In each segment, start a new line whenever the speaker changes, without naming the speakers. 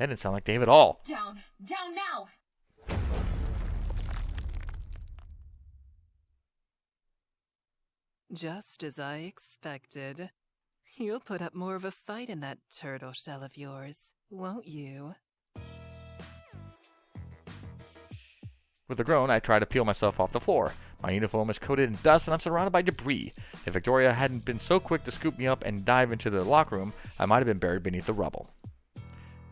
That didn't sound like Dave at all.
Down! Down now!
Just as I expected. You'll put up more of a fight in that turtle shell of yours, won't you?
With a groan, I try to peel myself off the floor. My uniform is coated in dust and I'm surrounded by debris. If Victoria hadn't been so quick to scoop me up and dive into the locker room, I might have been buried beneath the rubble.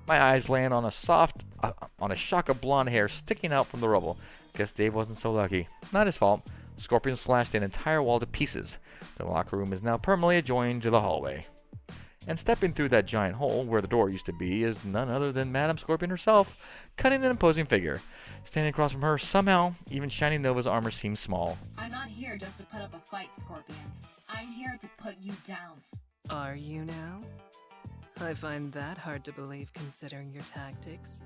My eyes land on a shock of blonde hair sticking out from the rubble. Guess Dave wasn't so lucky. Not his fault. Scorpion slashed an entire wall to pieces. The locker room is now permanently adjoined to the hallway. And stepping through that giant hole where the door used to be is none other than Madame Scorpion herself, cutting an imposing figure. Standing across from her, somehow, even Shining Nova's armor seems small.
I'm not here just to put up a fight, Scorpion. I'm here to put you down.
Are you now? I find that hard to believe considering your tactics.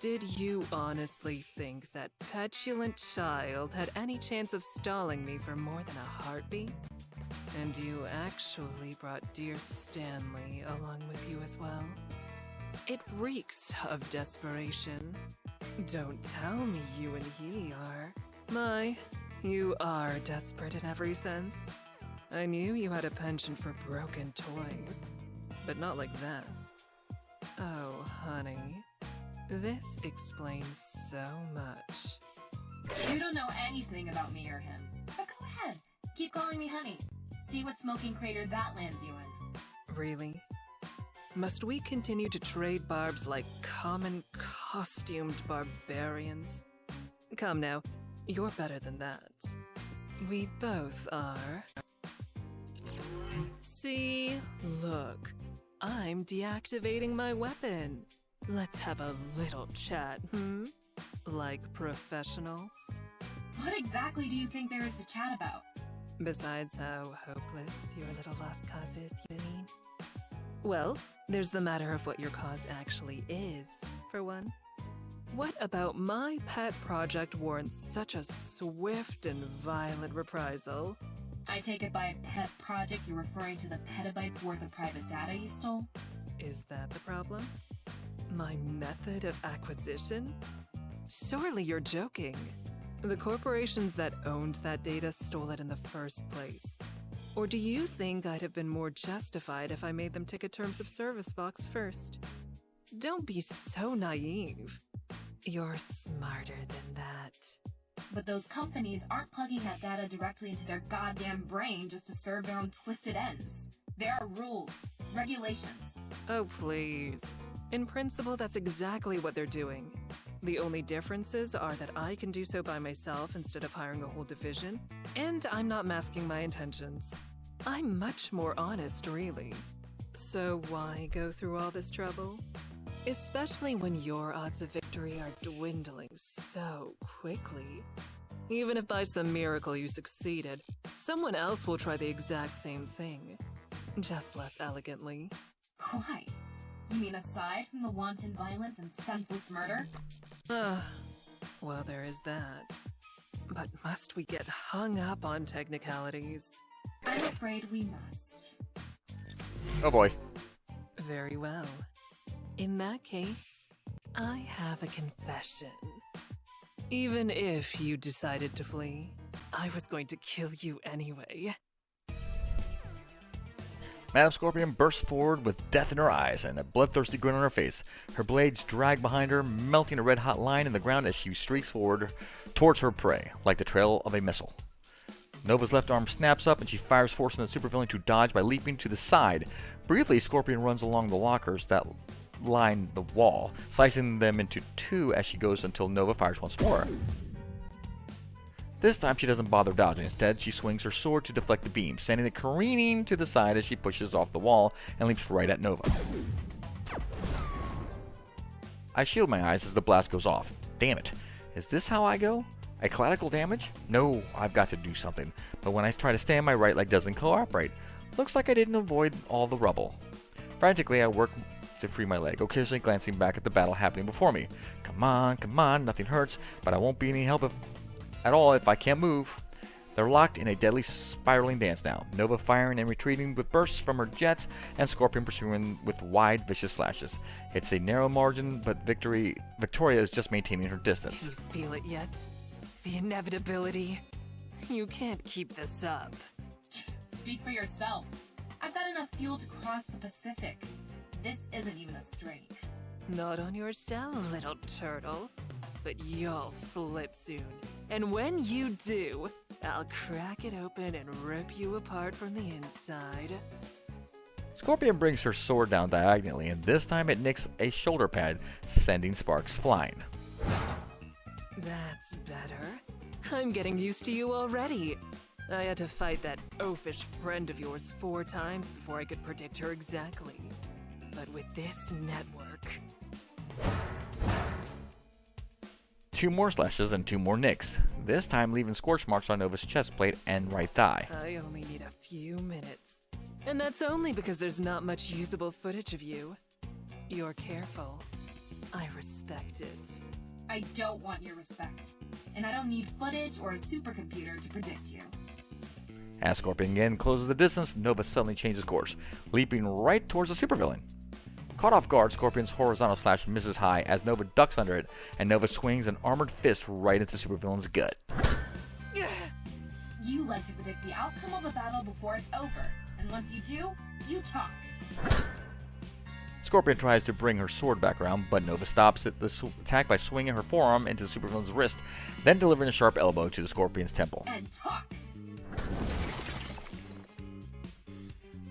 Did you honestly think that petulant child had any chance of stalling me for more than a heartbeat? And you actually brought dear Stanley along with you as well? It reeks of desperation. Don't tell me you and he are. My, you are desperate in every sense. I knew you had a penchant for broken toys, but not like that. Oh, honey. This explains so much.
You don't know anything about me or him. But go ahead. Keep calling me honey. See what smoking crater that lands you in.
Really? Must we continue to trade barbs like common costumed barbarians? Come now, you're better than that. We both are. See? Look. I'm deactivating my weapon. Let's have a little chat, Like professionals?
What exactly do you think there is to chat about?
Besides how hopeless your little lost cause is, you mean? Well, there's the matter of what your cause actually is, for one. What about my pet project warrants such a swift and violent reprisal?
I take it by pet project you're referring to the petabytes worth of private data you stole?
Is that the problem? My method of acquisition? Surely you're joking. The corporations that owned that data stole it in the first place. Or do you think I'd have been more justified if I made them tick a terms of service box first? Don't be so naive. You're smarter than that.
But those companies aren't plugging that data directly into their goddamn brain just to serve their own twisted ends. There are rules, regulations.
Oh, please. In principle, that's exactly what they're doing. The only differences are that I can do so by myself instead of hiring a whole division, and I'm not masking my intentions. I'm much more honest, really. So why go through all this trouble? Especially when your odds of victory are dwindling so quickly. Even if by some miracle you succeeded, someone else will try the exact same thing. Just less elegantly.
Why? You mean aside from the wanton violence and senseless murder?
Well, there is that. But must we get hung up on technicalities?
I'm afraid we must.
Oh boy.
Very well. In that case, I have a confession. Even if you decided to flee, I was going to kill you anyway.
Madame Scorpion bursts forward with death in her eyes and a bloodthirsty grin on her face. Her blades drag behind her, melting a red-hot line in the ground as she streaks forward towards her prey, like the trail of a missile. Nova's left arm snaps up and she fires, forcing the supervillain to dodge by leaping to the side. Briefly, Scorpion runs along the lockers that line the wall, slicing them into two as she goes until Nova fires once more. This time she doesn't bother dodging. Instead, she swings her sword to deflect the beam, sending it careening to the side as she pushes off the wall and leaps right at Nova. I shield my eyes as the blast goes off. Damn it. Is this how I go? Eclatical damage? No, I've got to do something. But when I try to stand, my right leg doesn't cooperate. Looks like I didn't avoid all the rubble. Frantically, I work to free my leg, occasionally glancing back at the battle happening before me. Come on, nothing hurts, but I won't be any help at all if I can't move. They're locked in a deadly spiraling dance now, Nova firing and retreating with bursts from her jets, and Scorpion pursuing with wide, vicious slashes. It's a narrow margin, but Victoria is just maintaining her distance.
Can you feel it yet? The inevitability? You can't keep this up.
Speak for yourself. I've got enough fuel to cross the Pacific. This isn't even a strain.
Not on your shell, little turtle. But you'll slip soon. And when you do, I'll crack it open and rip you apart from the inside.
Scorpion brings her sword down diagonally, and this time it nicks a shoulder pad, sending sparks flying.
That's better. I'm getting used to you already. I had to fight that oafish friend of yours 4 times before I could predict her exactly. But with this network...
2 more slashes and 2 more nicks, this time leaving scorch marks on Nova's chest plate and right thigh.
I only need a few minutes. And that's only because there's not much usable footage of you. You're careful. I respect it.
I don't want your respect. And I don't need footage or a supercomputer to predict you.
As Scorpion again closes the distance, Nova suddenly changes course, leaping right towards the supervillain. Caught off guard, Scorpion's horizontal slash misses high as Nova ducks under it, and Nova swings an armored fist right into Supervillain's gut.
You like to predict the outcome of a battle before it's over, and once you do, you talk.
Scorpion tries to bring her sword back around, but Nova stops the attack by swinging her forearm into the Supervillain's wrist, then delivering a sharp elbow to the Scorpion's temple.
And talk!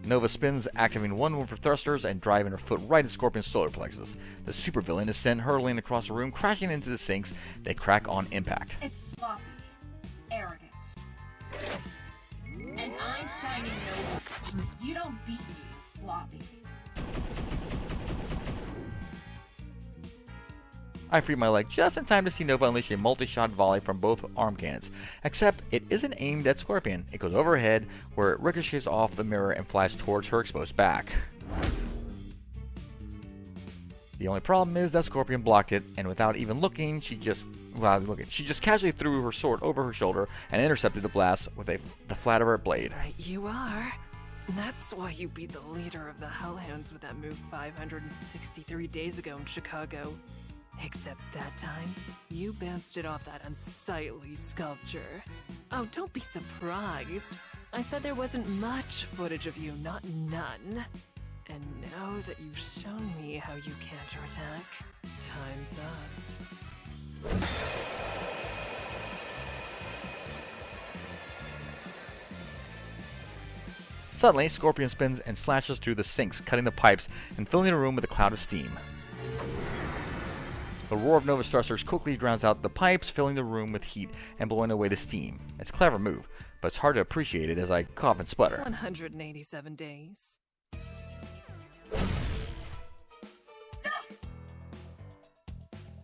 Nova spins, activating one move for thrusters and driving her foot right into Scorpion's solar plexus. The supervillain is sent hurtling across the room, crashing into the sinks. They crack on impact.
It's sloppy. Arrogant. And I'm shining Nova. You don't beat me, sloppy.
I free my leg just in time to see Nova unleash a multi-shot volley from both arm cannons. Except it isn't aimed at Scorpion. It goes overhead, where it ricochets off the mirror and flies towards her exposed back. The only problem is that Scorpion blocked it, and without even looking, she just casually threw her sword over her shoulder and intercepted the blast with the flat of her blade.
Right you are. That's why you beat the leader of the Hellhounds with that move 563 days ago in Chicago. Except that time, you bounced it off that unsightly sculpture. Oh, don't be surprised. I said there wasn't much footage of you, not none. And now that you've shown me how you counterattack, time's up.
Suddenly, Scorpion spins and slashes through the sinks, cutting the pipes and filling the room with a cloud of steam. The roar of Nova's thrusters quickly drowns out the pipes, filling the room with heat and blowing away the steam. It's a clever move, but it's hard to appreciate it as I cough and sputter.
187 days.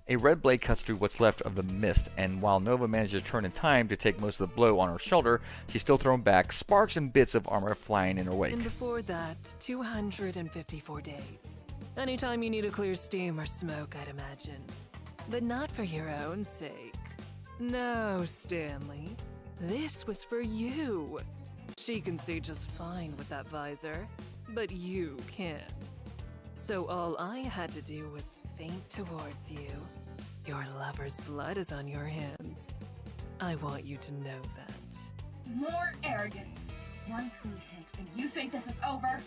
A red blade cuts through what's left of the mist, and while Nova manages to turn in time to take most of the blow on her shoulder, she's still thrown back, sparks and bits of armor flying in her wake.
And before that, 254 days. Anytime you need to clear steam or smoke, I'd imagine. But not for your own sake. No, Stanley. This was for you. She can see just fine with that visor, but you can't. So all I had to do was faint towards you. Your lover's blood is on your hands. I want you to know that.
More arrogance. One clean hit, and you think this is over?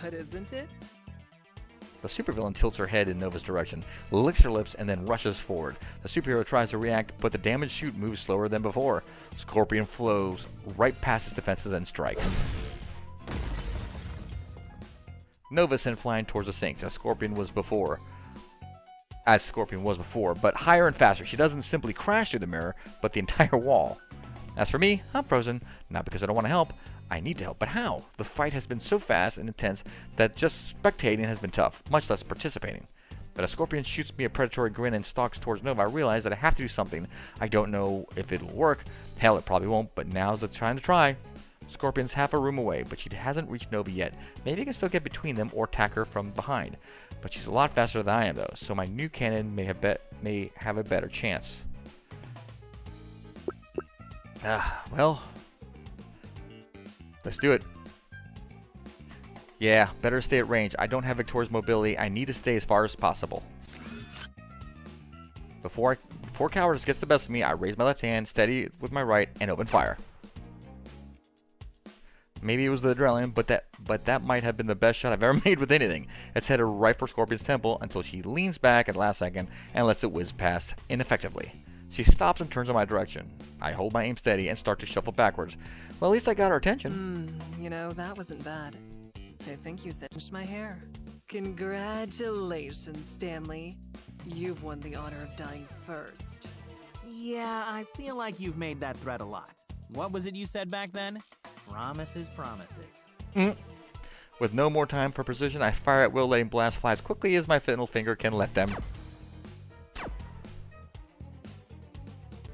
But isn't it?
The supervillain tilts her head in Nova's direction, licks her lips, and then rushes forward. The superhero tries to react, but the damaged suit moves slower than before. Scorpion flows right past its defenses and strikes. Nova sent flying towards the sinks, as Scorpion was before, but higher and faster. She doesn't simply crash through the mirror, but the entire wall. As for me, I'm frozen, not because I don't want to help. I need to help, but how? The fight has been so fast and intense that just spectating has been tough, much less participating. But as Scorpion shoots me a predatory grin and stalks towards Nova, I realize that I have to do something. I don't know if it'll work. Hell, it probably won't, but now's the time to try. Scorpion's half a room away, but she hasn't reached Nova yet. Maybe I can still get between them or attack her from behind. But she's a lot faster than I am, though, so my new cannon may have a better chance. Well, Let's do it. Yeah, better stay at range. I don't have Victoria's mobility. I need to stay as far as possible. Before cowardice gets the best of me, I raise my left hand, steady with my right, and open fire. Maybe it was the adrenaline, but that might have been the best shot I've ever made with anything. It's headed right for Scorpion's temple until she leans back at the last second and lets it whiz past ineffectively. She stops and turns in my direction. I hold my aim steady and start to shuffle backwards. Well, at least I got her attention.
You know, that wasn't bad. I think you singed my hair. Congratulations, Stanley. You've won the honor of dying first.
Yeah, I feel like you've made that threat a lot. What was it you said back then? Promises, promises.
With no more time for precision, I fire at will, letting blasts fly as quickly as my fiddle finger can let them.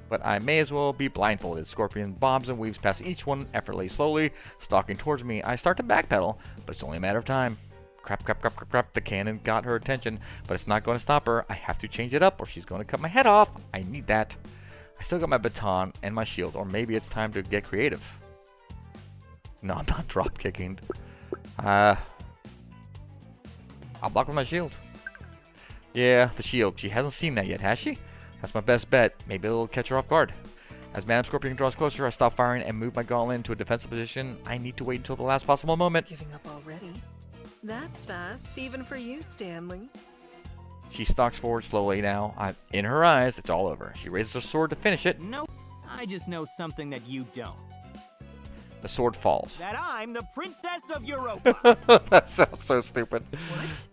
But I may as well be blindfolded. Scorpion bobs and weaves past each one effortlessly, slowly stalking towards me. I start to backpedal, but it's only a matter of time. Crap, crap, crap, crap, crap. The cannon got her attention, but it's not going to stop her. I have to change it up or she's going to cut my head off. I need that. I still got my baton and my shield, or maybe it's time to get creative. No, I'm not drop kicking. I'll block with my shield. Yeah, the shield. She hasn't seen that yet, has she? That's my best bet. Maybe it'll catch her off guard. As Madam Scorpion draws closer, I stop firing and move my gauntlet into a defensive position. I need to wait until the last possible moment.
Giving up already? That's fast, even for you, Stanley.
She stalks forward slowly now. In her eyes, it's all over. She raises her sword to finish it.
Nope. I just know something that you don't.
The sword falls.
That I'm the Princess of Europa.
That sounds so stupid.
What?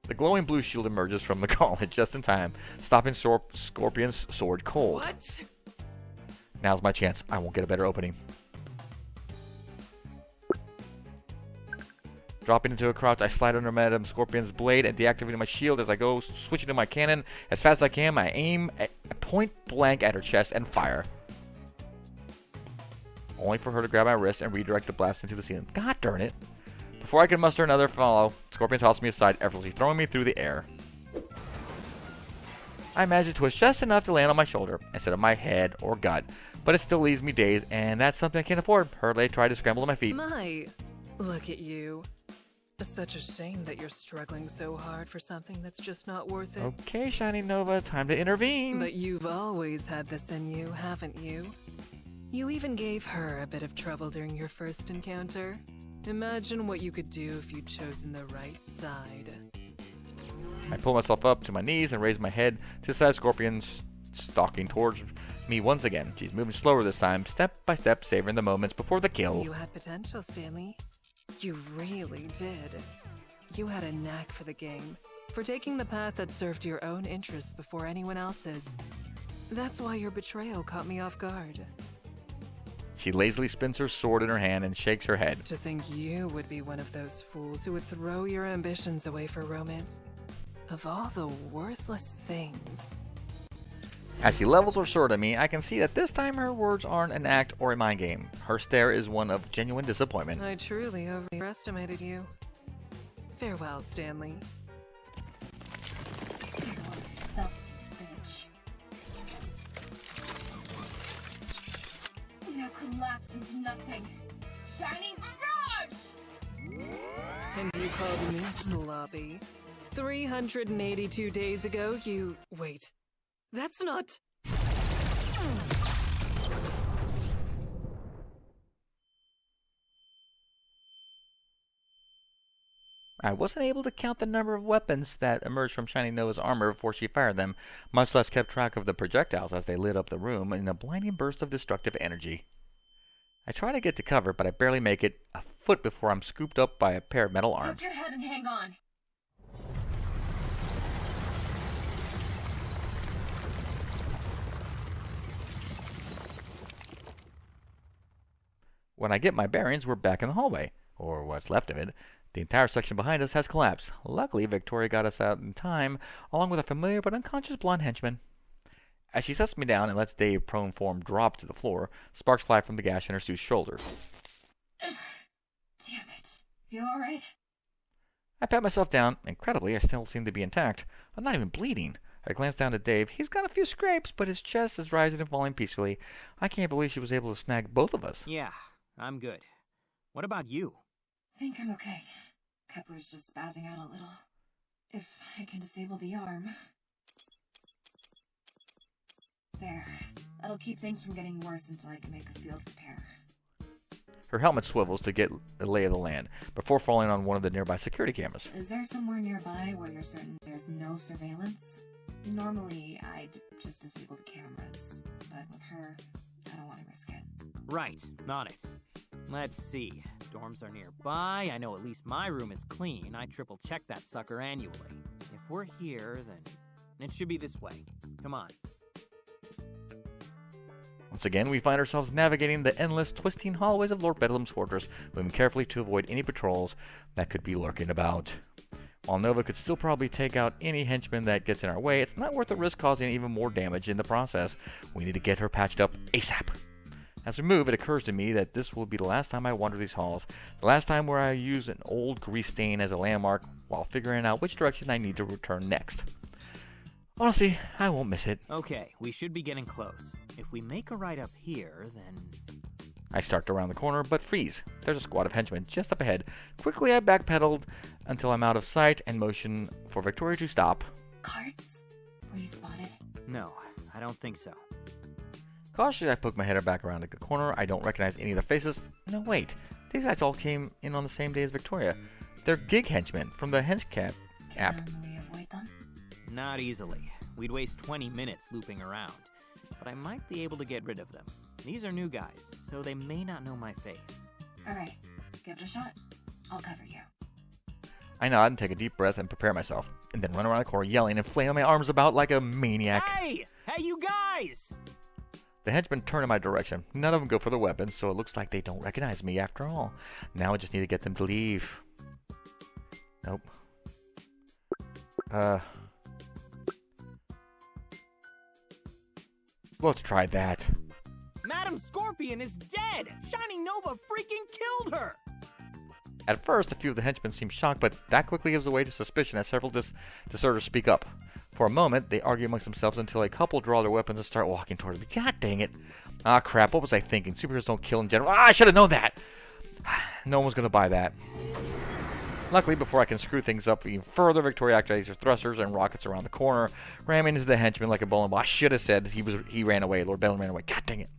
The glowing blue shield emerges from the gauntlet just in time, stopping Scorpion's sword cold.
What?
Now's my chance. I won't get a better opening. Dropping into a crouch, I slide under Madam Scorpion's blade and deactivating my shield as I go, switching to my cannon. As fast as I can, I aim at point blank at her chest and fire. Only for her to grab my wrist and redirect the blast into the ceiling. God darn it. Before I can muster another follow, Scorpion tosses me aside, effortlessly throwing me through the air. I manage to twist just enough to land on my shoulder instead of my head or gut, but it still leaves me dazed, and that's something I can't afford. Hurriedly try to scramble to my feet.
My, look at you. Such a shame that you're struggling so hard for something that's just not worth it.
Okay, Shining Nova, time to intervene.
But you've always had this in you, haven't you? You even gave her a bit of trouble during your first encounter. Imagine what you could do if you'd chosen the right side.
I pull myself up to my knees and raise my head to the side. Scorpion's stalking towards me once again. She's moving slower this time, step by step, savoring the moments before the kill.
You had potential, Stanley. You really did. You had a knack for the game, for taking the path that served your own interests before anyone else's. That's why your betrayal caught me off guard.
She lazily spins her sword in her hand and shakes her head.
To think you would be one of those fools who would throw your ambitions away for romance. Of all the worthless things.
As she levels her sword at me, I can see that this time her words aren't an act or a mind game. Her stare is one of genuine disappointment.
I truly overestimated you. Farewell, Stanley.
Son of a bitch. Now collapse into nothing. Shining mirage!
And you called me sloppy. 382 days ago, you... Wait. That's not...
I wasn't able to count the number of weapons that emerged from Shining Nova's armor before she fired them, much less kept track of the projectiles as they lit up the room in a blinding burst of destructive energy. I try to get to cover, but I barely make it a foot before I'm scooped up by a pair of metal arms.
Tip your head and hang on.
When I get my bearings, we're back in the hallway, or what's left of it. The entire section behind us has collapsed. Luckily, Victoria got us out in time, along with a familiar but unconscious blonde henchman. As she sets me down and lets Dave, prone form, drop to the floor, sparks fly from the gash in her suit's shoulder.
Damn it. You alright?
I pat myself down. Incredibly, I still seem to be intact. I'm not even bleeding. I glanced down at Dave. He's got a few scrapes, but his chest is rising and falling peacefully. I can't believe she was able to snag both of us.
Yeah, I'm good. What about you?
I think I'm okay. Kepler's just spazzing out a little. If I can disable the arm. There. That'll keep things from getting worse until I can make a field repair.
Her helmet swivels to get a lay of the land before falling on one of the nearby security cameras.
Is there somewhere nearby where you're certain there's no surveillance? Normally, I'd just disable the cameras, but with her, I don't want to risk it.
Right, on it. Let's see. Dorms are nearby. I know at least my room is clean. I triple check that sucker annually. If we're here, then it should be this way. Come on.
Once again, we find ourselves navigating the endless, twisting hallways of Lord Bedlam's fortress, moving carefully to avoid any patrols that could be lurking about. While Nova could still probably take out any henchman that gets in our way, it's not worth the risk causing even more damage in the process. We need to get her patched up ASAP. As we move, it occurs to me that this will be the last time I wander these halls, the last time where I use an old grease stain as a landmark while figuring out which direction I need to return next. Honestly, I won't miss it.
Okay, we should be getting close. If we make a right up here, then...
I start to round the corner, but freeze. There's a squad of henchmen just up ahead. Quickly, I backpedaled until I'm out of sight and motion for Victoria to stop.
Cards? Were you spotted?
No, I don't think so.
Cautiously, I poke my head back around the corner. I don't recognize any of their faces. No, wait. These guys all came in on the same day as Victoria. They're gig henchmen from the Henchman app.
Can we avoid them?
Not easily. We'd waste 20 minutes looping around. But I might be able to get rid of them. These are new guys, so they may not know my face.
Alright, give it a shot. I'll cover you.
I nod and take a deep breath and prepare myself, and then run around the corner yelling and flailing my arms about like a maniac.
Hey! Hey, you guys!
The henchmen turn in my direction. None of them go for the weapons, so it looks like they don't recognize me after all. Now I just need to get them to leave. Nope. Let's try that.
Madam Scorpion is dead! Shining Nova freaking killed her!
At first, a few of the henchmen seem shocked, but that quickly gives way to suspicion as several deserters speak up. For a moment, they argue amongst themselves until a couple draw their weapons and start walking towards me. God dang it. Ah, crap, what was I thinking? Superheroes don't kill in general. Ah, I should have known that! No one's gonna buy that. Luckily, before I can screw things up even further, Victoria activates her thrusters and rockets around the corner, ramming into the henchman like a bowling ball. I should have said he ran away. Lord Bedlam ran away. God dang it.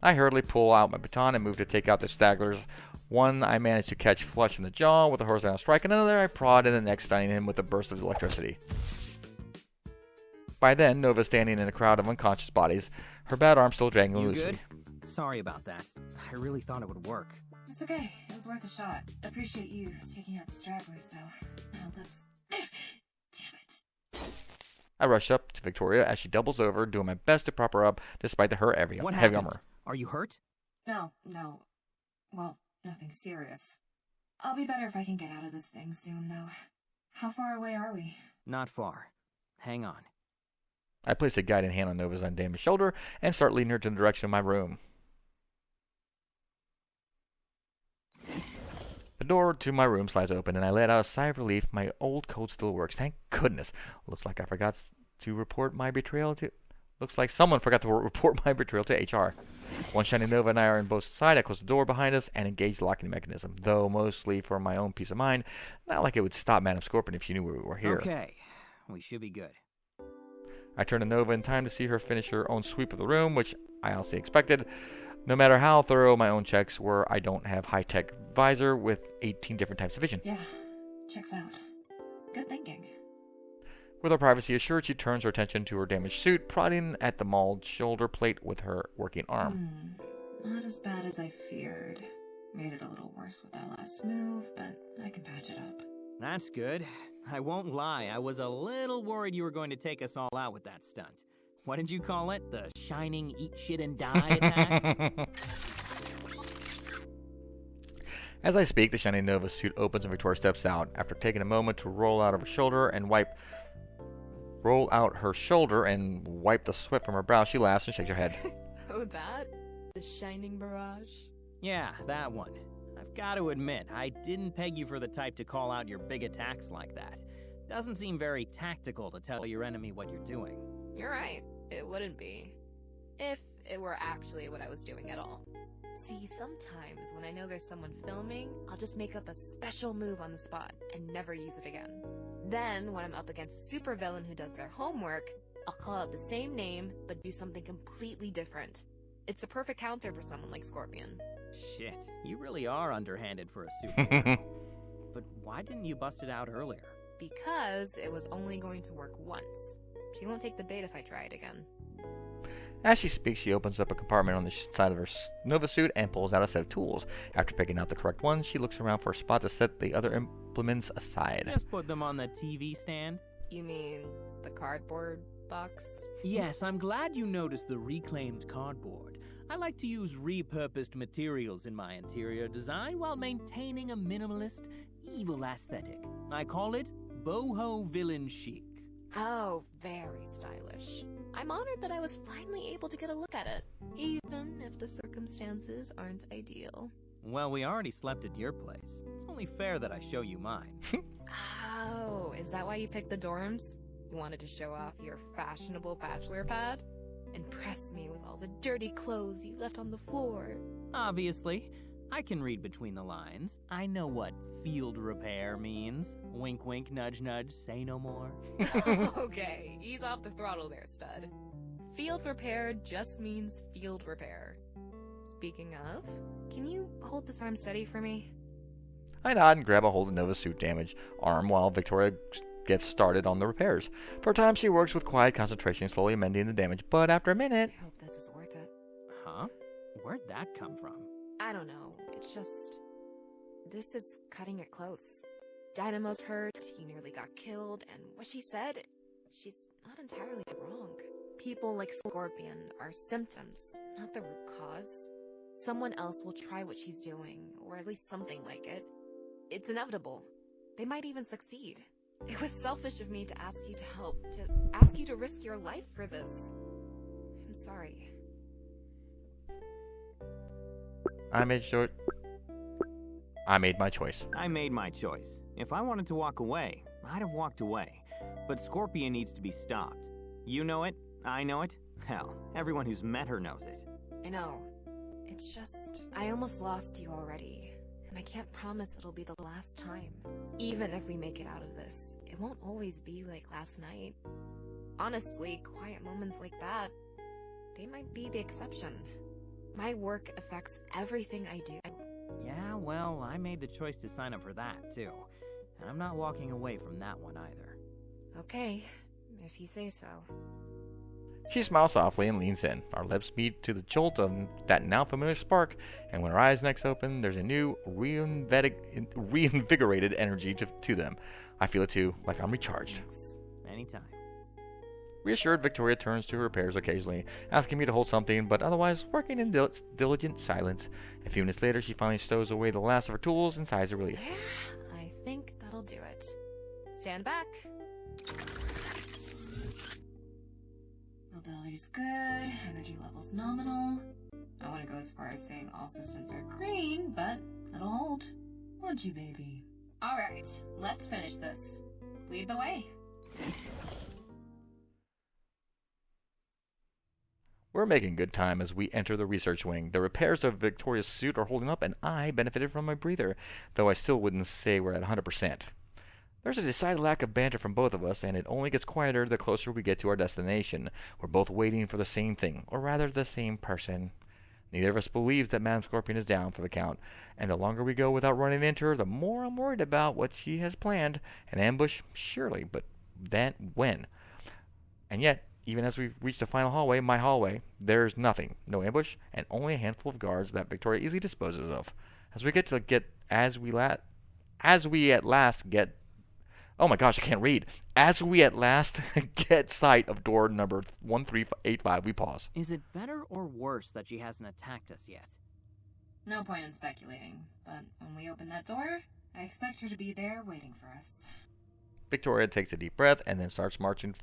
I hurriedly pull out my baton and move to take out the stagglers. One I managed to catch flush in the jaw with a horizontal strike, and another I prod in the neck, stunning him with a burst of electricity. By then, Nova's standing in a crowd of unconscious bodies, her bad arm still dangling
You
loosely.
good? Sorry about that. I really thought it would work.
It's okay. It was worth a shot. Appreciate you taking out the stragglers, though. Now let's... Damn it.
I rush up to Victoria as she doubles over, doing my best to prop her up despite her heavy
What
heavy
happened?
armor.
Are you hurt?
No. Well, nothing serious. I'll be better if I can get out of this thing soon, though. How far away are we?
Not far. Hang on.
I place a guiding hand on Nova's undamaged shoulder and start leading her to the direction of my room. The door to my room slides open, and I let out a sigh of relief. My old code still works. Thank goodness. Looks like I forgot to report my betrayal to... Looks like someone forgot to report my betrayal to HR. Once Shining Nova and I are on both sides, I close the door behind us and engage the locking mechanism, though mostly for my own peace of mind. Not like it would stop Madam Scorpion if she knew we were here.
Okay, we should be good.
I turn to Nova in time to see her finish her own sweep of the room, which I honestly expected. No matter how thorough my own checks were, I don't have high-tech visor with 18 different types of vision.
Yeah, checks out. Good thinking.
With her privacy assured, she turns her attention to her damaged suit, prodding at the mauled shoulder plate with her working arm.
Not as bad as I feared. Made it a little worse with that last move, but I can patch it up.
That's good. I won't lie, I was a little worried you were going to take us all out with that stunt. What did you call it? The shining eat shit and die attack?
As I speak, the Shining Nova suit opens and Victoria steps out. After taking a moment to roll out her shoulder and wipe the sweat from her brow, she laughs and shakes her head.
Oh, that? The shining barrage?
Yeah, that one. I've got to admit, I didn't peg you for the type to call out your big attacks like that. Doesn't seem very tactical to tell your enemy what you're doing.
You're right. It wouldn't be. If it were actually what I was doing at all. See, sometimes when I know there's someone filming, I'll just make up a special move on the spot and never use it again. Then, when I'm up against a supervillain who does their homework, I'll call out the same name, but do something completely different. It's a perfect counter for someone like Scorpion.
Shit, you really are underhanded for a superhero. But why didn't you bust it out earlier?
Because it was only going to work once. She won't take the bait if I try it again.
As she speaks, she opens up a compartment on the side of her Nova suit and pulls out a set of tools. After picking out the correct ones, she looks around for a spot to set the other implements aside.
Just put them on the TV stand?
You mean the cardboard box?
Yes, I'm glad you noticed the reclaimed cardboard. I like to use repurposed materials in my interior design while maintaining a minimalist, evil aesthetic. I call it boho villain chic.
Oh, very stylish. I'm honored that I was finally able to get a look at it, even if the circumstances aren't ideal.
Well, we already slept at your place. It's only fair that I show you mine.
Oh, is that why you picked the dorms? You wanted to show off your fashionable bachelor pad? Impress me with all the dirty clothes you left on the floor.
Obviously. I can read between the lines. I know what field repair means. Wink wink, nudge nudge, say no more.
Okay, ease off the throttle there, stud. Field repair just means field repair. Speaking of, can you hold this arm steady for me?
I nod and grab a hold of Nova's suit damaged arm while Victoria gets started on the repairs. For a time, she works with quiet concentration, slowly mending the damage, but after a minute...
I hope this is worth it.
Huh? Where'd that come from?
I don't know, it's just... This is cutting it close. Dynamo's hurt, he nearly got killed, and what she said, she's not entirely wrong. People like Scorpion are symptoms, not the root cause. Someone else will try what she's doing, or at least something like it. It's inevitable. They might even succeed. It was selfish of me to ask you to help, to ask you to risk your life for this. I'm sorry.
I made my choice.
I made my choice. If I wanted to walk away, I'd have walked away. But Scorpion needs to be stopped. You know it, I know it. Hell, everyone who's met her knows it.
I know. It's just, I almost lost you already, and I can't promise it'll be the last time. Even if we make it out of this, it won't always be like last night. Honestly, quiet moments like that, they might be the exception. My work affects everything I do.
Yeah, well, I made the choice to sign up for that, too. And I'm not walking away from that one either.
Okay, if you say so.
She smiles softly and leans in. Our lips meet to the jolt of that now familiar spark, and when her eyes next open, there's a new, reinvigorated energy to them. I feel it too, like I'm recharged.
Thanks.
Anytime.
Reassured, Victoria turns to her repairs occasionally, asking me to hold something, but otherwise working in diligent silence. A few minutes later, she finally stows away the last of her tools and sighs of relief.
There, I think that'll do it. Stand back. Mobility's good, energy level's nominal. I want to go as far as saying all systems are green, but it'll hold. Won't you, baby? Alright, let's finish this. Lead the way.
We're making good time as we enter the research wing. The repairs of Victoria's suit are holding up, and I benefited from my breather, though I still wouldn't say we're at 100%. There's a decided lack of banter from both of us, and it only gets quieter the closer we get to our destination. We're both waiting for the same thing, or rather the same person. Neither of us believes that Madame Scorpion is down for the count, and the longer we go without running into her, the more I'm worried about what she has planned. An ambush? Surely, but then when? And yet, even as we reach the final hallway, my hallway, there's nothing. No ambush, and only a handful of guards that Victoria easily disposes of. As we at last get sight of door number 1385, we pause.
Is it better or worse that she hasn't attacked us yet?
No point in speculating, but when we open that door, I expect her to be there waiting for us.
Victoria takes a deep breath and then starts marching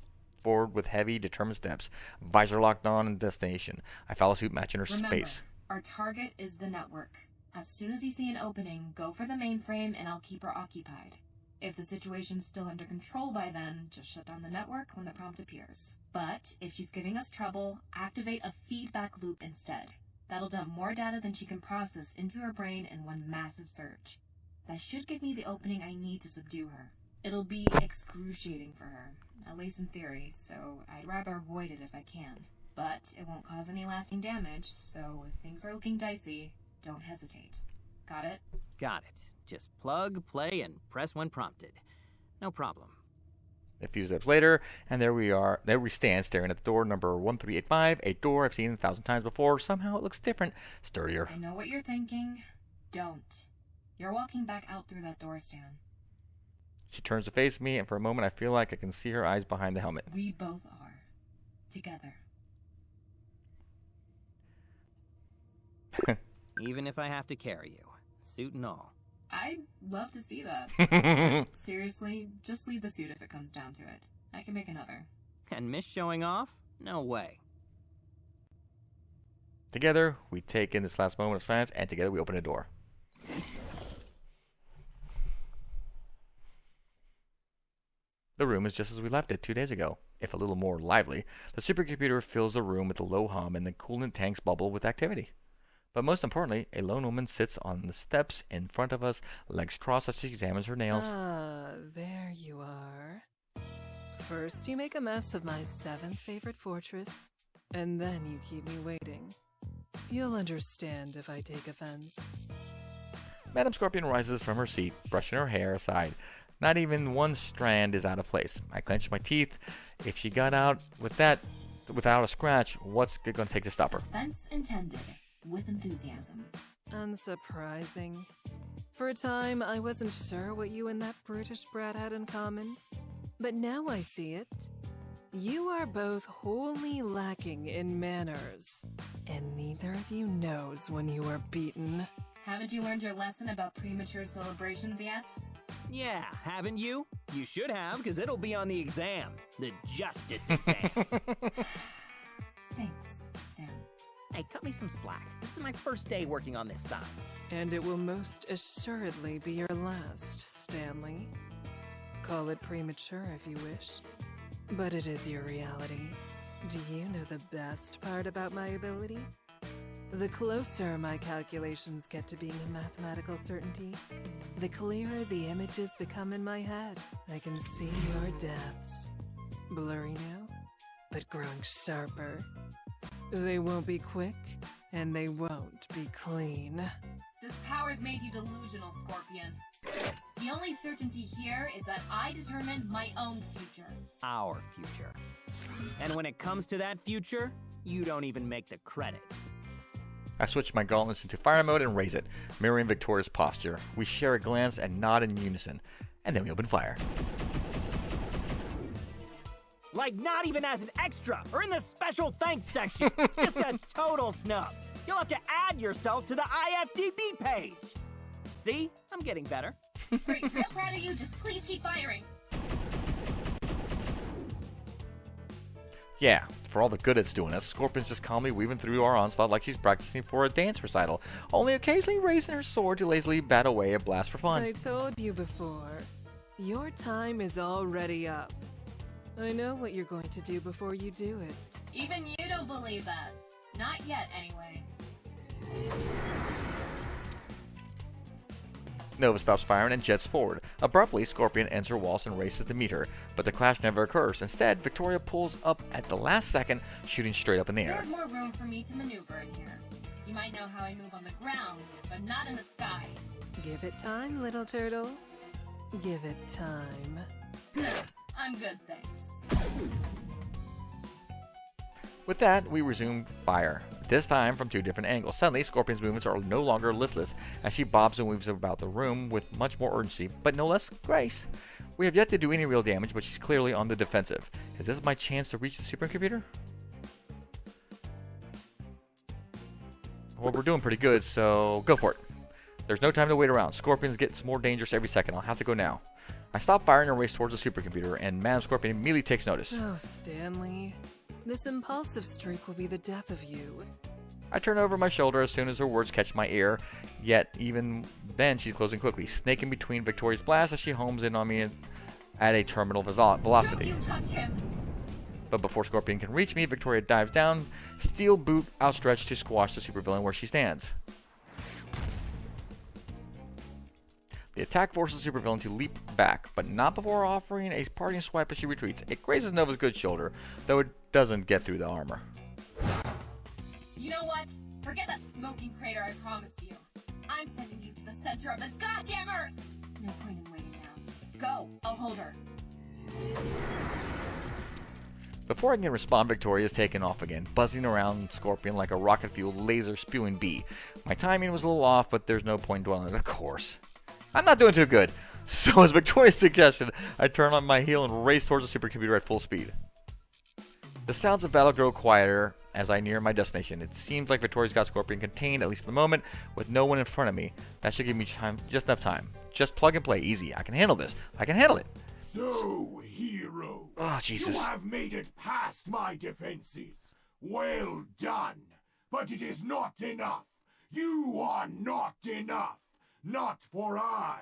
forward with heavy, determined steps, visor locked on and destination. I follow suit, matching her space.
Our target is the network. As soon as you see an opening, go for the mainframe and I'll keep her occupied. If the situation's still under control by then, just shut down the network when the prompt appears. But if she's giving us trouble, activate a feedback loop instead. That'll dump more data than she can process into her brain in one massive surge. That should give me the opening I need to subdue her. It'll be excruciating for her, at least in theory, so I'd rather avoid it if I can. But it won't cause any lasting damage, so if things are looking dicey, don't hesitate. Got it?
Got it. Just plug, play, and press when prompted. No problem.
A few steps later, and there we stand staring at the door number 1385, a door I've seen 1,000 times before. Somehow it looks different, sturdier.
I know what you're thinking. Don't. You're walking back out through that door, Stan.
She turns to face me, and for a moment I feel like I can see her eyes behind the helmet.
We both are. Together.
Even if I have to carry you. Suit and all.
I'd love to see that. Seriously, just leave the suit if it comes down to it. I can make another.
And miss showing off? No way.
Together, we take in this last moment of silence, and together we open a door. The room is just as we left it 2 days ago, if a little more lively. The supercomputer fills the room with a low hum, and the coolant tanks bubble with activity. But most importantly, a lone woman sits on the steps in front of us, legs crossed as she examines her nails.
Ah, there you are. First you make a mess of my 7th favorite fortress, and then you keep me waiting. You'll understand if I take offense.
Madam Scorpion rises from her seat, brushing her hair aside. Not even one strand is out of place. I clench my teeth. If she got out with that without a scratch, what's it going to take to stop her?
Offense intended. With enthusiasm.
Unsurprising. For a time, I wasn't sure what you and that brutish brat had in common. But now I see it. You are both wholly lacking in manners. And neither of you knows when you are beaten.
Haven't you learned your lesson about premature celebrations yet?
Yeah, haven't you? You should have, because it'll be on the exam. The justice exam.
Thanks, Stan.
Hey, cut me some slack. This is my first day working on this side.
And it will most assuredly be your last, Stanley. Call it premature if you wish. But it is your reality. Do you know the best part about my ability? The closer my calculations get to being a mathematical certainty, the clearer the images become in my head. I can see your depths. Blurry now, but growing sharper. They won't be quick, and they won't be clean.
This power's made you delusional, Scorpion. The only certainty here is that I determine my own future.
Our future. And when it comes to that future, you don't even make the credits.
I switch my gauntlets into fire mode and raise it, mirroring Victoria's posture. We share a glance and nod in unison, and then we open fire.
Like not even as an extra or in the special thanks section. Just a total snub. You'll have to add yourself to the IFDB page. See? I'm getting better.
Great, real proud of you. Just please keep firing.
Yeah, for all the good it's doing us, Scorpion's just calmly weaving through our onslaught like she's practicing for a dance recital, only occasionally raising her sword to lazily bat away a blast for fun.
I told you before, your time is already up. I know what you're going to do before you do it.
Even you don't believe that. Not yet, anyway.
Nova stops firing and jets forward. Abruptly, Scorpion ends her waltz and races to meet her, but the clash never occurs. Instead, Victoria pulls up at the last second, shooting straight up in the air.
There's more room for me to maneuver in here. You might know how I move on the ground, but not in the sky.
Give it time, little turtle. Give it time.
I'm good, thanks.
With that, we resume fire, this time from two different angles. Suddenly, Scorpion's movements are no longer listless, as she bobs and weaves about the room with much more urgency, but no less grace. We have yet to do any real damage, but she's clearly on the defensive. Is this my chance to reach the supercomputer? Well, we're doing pretty good, so go for it. There's no time to wait around. Scorpions gets more dangerous every second. I'll have to go now. I stop firing and race towards the supercomputer, and Madam Scorpion immediately takes notice.
Oh, Stanley. This impulsive streak will be the death of you.
I turn over my shoulder as soon as her words catch my ear, yet even then she's closing quickly, snaking between Victoria's blasts as she homes in on me at a terminal velocity.
Don't you touch him!
But before Scorpion can reach me, Victoria dives down, steel boot outstretched to squash the supervillain where she stands. The attack forces the supervillain to leap back, but not before offering a parting swipe as she retreats. It grazes Nova's good shoulder, though it doesn't get through the armor.
You know what? Forget that smoking crater I promised you. I'm sending you to the center of the goddamn Earth! No point in waiting now. Go! I'll hold her.
Before I can respond, Victoria is taken off again, buzzing around Scorpion like a rocket-fueled laser-spewing bee. My timing was a little off, but there's no point in dwelling on it, of course. I'm not doing too good. So as Victoria's suggestion, I turn on my heel and race towards the supercomputer at full speed. The sounds of battle grow quieter as I near my destination. It seems like Victoria's got Scorpion contained, at least for the moment, with no one in front of me. That should give me time, just enough time. Just plug and play, easy. I can handle this. I can handle it.
So, hero,
Oh, Jesus.
you have made it past my defenses. Well done. But it is not enough. You are not enough. Not for I